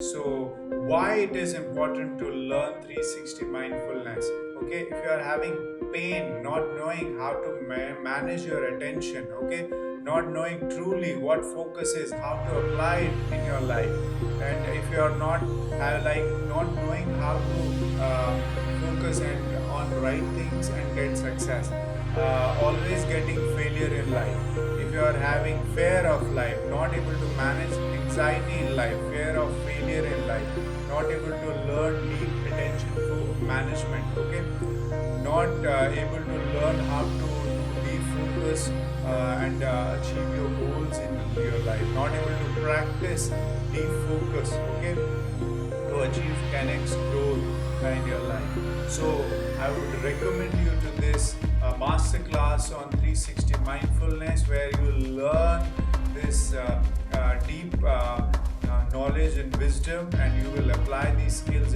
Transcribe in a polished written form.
So why it is important to learn 360 mindfulness? Okay, if you are having pain, not knowing how to manage your attention, okay, not knowing truly what focus is, how to apply it in your life, and if you are not not knowing how to focus and on right things and get success, always getting failure in life, if you are having fear of life, not able to manage anxiety in life, fear of failure in life, not able to learn deep attention management, okay, not able to learn how to deep focus and achieve your goals in your life, not able to practice deep focus, okay, to achieve 10x growth in your life. So I would recommend you to this masterclass on 360 mindfulness, where you learn this deep knowledge and wisdom, and you will apply these skills